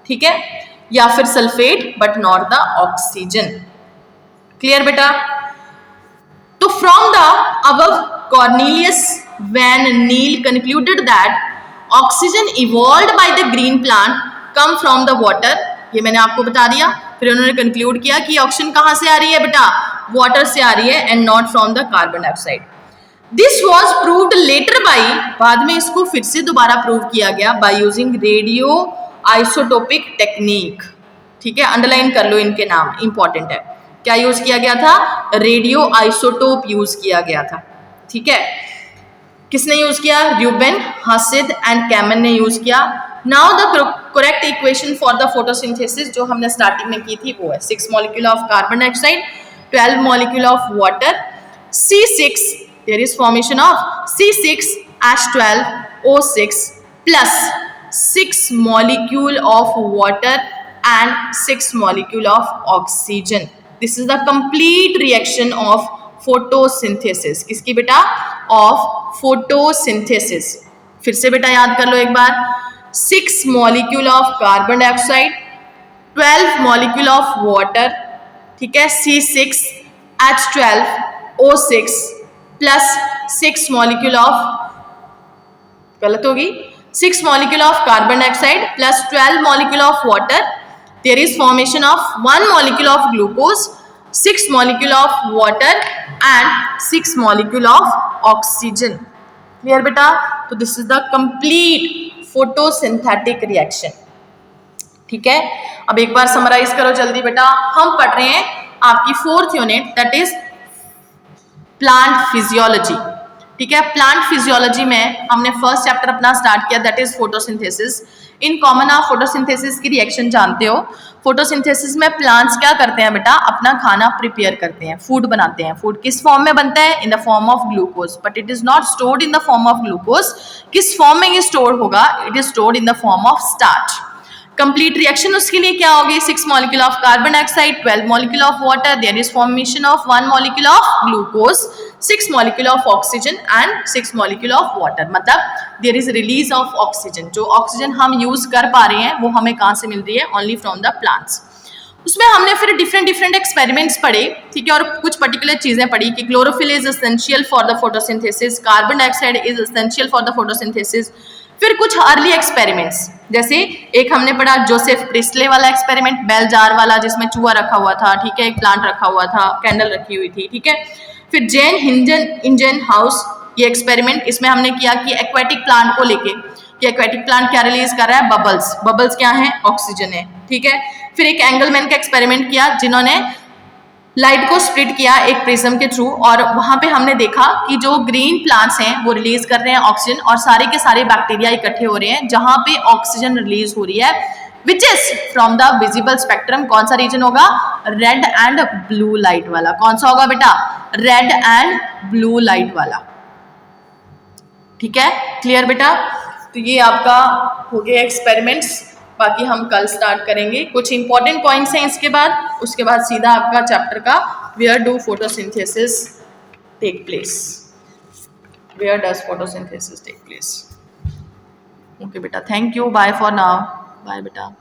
ठीक है, या फिर sulphate but not the oxygen. Clear बेटा? तो from the above Cornelius van Niel concluded that oxygen evolved by the green plant come from the water. ये मैंने आपको बता दिया। फिर उन्होंने कंक्लूड किया कि ऑक्सीजन कहाँ से आ रही है बेटा? वाटर से आ रही है, and not from the carbon dioxide. This was proved later by, बाद में इसको फिर से दोबारा प्रूव किया गया by using radio isotopic technique. ठीक है, अंडरलाइन कर लो इनके नाम, इंपॉर्टेंट है। क्या यूज किया गया था? रेडियो आइसोटोप यूज किया गया था। ठीक है, किसने यूज किया? र्यूबेन, हासिद एंड कैमन ने यूज किया। Now the correct equation for the photosynthesis जो हमने स्टार्टिंग में की थी वो है 6 molecule of carbon dioxide, 12 molecule of water, C6, there is formation of C6H12O6 plus 6 molecule of water and 6 molecule of oxygen. This is the complete reaction of photosynthesis. किसकी बेटा? Of photosynthesis. फिर से बेटा याद कर लो एक बार, 6 molecule of carbon dioxide, 12 molecule of water ठीक है, C6H12O6 प्लस 6 मॉलिक्यूल ऑफ, गलत होगी, 6 molecule of carbon dioxide plus 12 molecule of water. There is formation of 1 molecule of glucose, 6 molecule of water and 6 molecule of oxygen. Clear beta? तो this is the complete photosynthetic reaction. ठीक है, अब एक बार summarise करो जल्दी बेटा. हम पढ़ रहे हैं आपकी 4th unit, that is plant physiology. ठीक है, प्लांट फिजियोलॉजी में हमने फर्स्ट चैप्टर अपना स्टार्ट किया, that is photosynthesis. In common आप फोटोसिंथेसिस की रिएक्शन जानते हो. फोटोसिंथेसिस में प्लांट्स क्या करते हैं बेटा, अपना खाना प्रिपेयर करते हैं, फूड बनाते हैं. फूड किस फॉर्म में बनता है, in the form of glucose, but it is not stored in the form of glucose. किस फॉर्म में ये स्टोर होगा, it is stored in the form of starch. Complete reaction उसके लिए क्या होगी, 6 molecule of carbon dioxide, 12 molecule of water, there is formation of 1 molecule of glucose, 6 molecule of oxygen and 6 molecule of water. मतलब there is release of oxygen. जो oxygen हम use कर पा रहे हैं वो हमें कहाँ से मिल रही है, ओनली फ्रॉम द प्लांट्स. उसमें हमने फिर डिफरेंट एक्सपेरिमेंट्स पढ़े. ठीक है, और कुछ पर्टिकुलर चीजें पढ़ी कि chlorophyll is essential for the photosynthesis, carbon dioxide is essential for the photosynthesis. फिर कुछ अर्ली एक्सपेरिमेंट्स, जैसे एक हमने पढ़ा जोसेफ प्रिस्ले वाला एक्सपेरिमेंट, बेल जार वाला, जिसमें चूहा रखा हुआ था. ठीक है, एक प्लांट रखा हुआ था, कैंडल रखी हुई थी. ठीक है, फिर जेन इंजन हाउस ये एक्सपेरिमेंट, इसमें हमने किया कि एक्वेटिक प्लांट को लेके कि एक्वेटिक प्लांट क्या रिलीज कर रहा है, बबल्स. बबल्स क्या है, ऑक्सीजन है. ठीक है, फिर एक एंगलमैन का एक्सपेरिमेंट किया, जिन्होंने लाइट को स्प्लिट किया एक प्रिज्म के थ्रू, और वहां पे हमने देखा कि जो ग्रीन प्लांट्स हैं वो रिलीज कर रहे हैं ऑक्सीजन, और सारे के सारे बैक्टीरिया इकट्ठे हो रहे हैं जहां पे ऑक्सीजन रिलीज हो रही है, which is from the visible spectrum. कौन सा रीजन होगा, रेड एंड ब्लू लाइट वाला. कौन सा होगा बेटा, रेड एंड ब्लू लाइट वाला. ठीक है, क्लियर बेटा. तो ये आपका हो गया एक्सपेरिमेंट्स. बाकी हम कल स्टार्ट करेंगे. कुछ इंपॉर्टेंट पॉइंट्स हैं इसके बाद, उसके बाद सीधा आपका चैप्टर का where do photosynthesis take place, where does photosynthesis take place. Okay बेटा, thank you, bye for now, bye बेटा.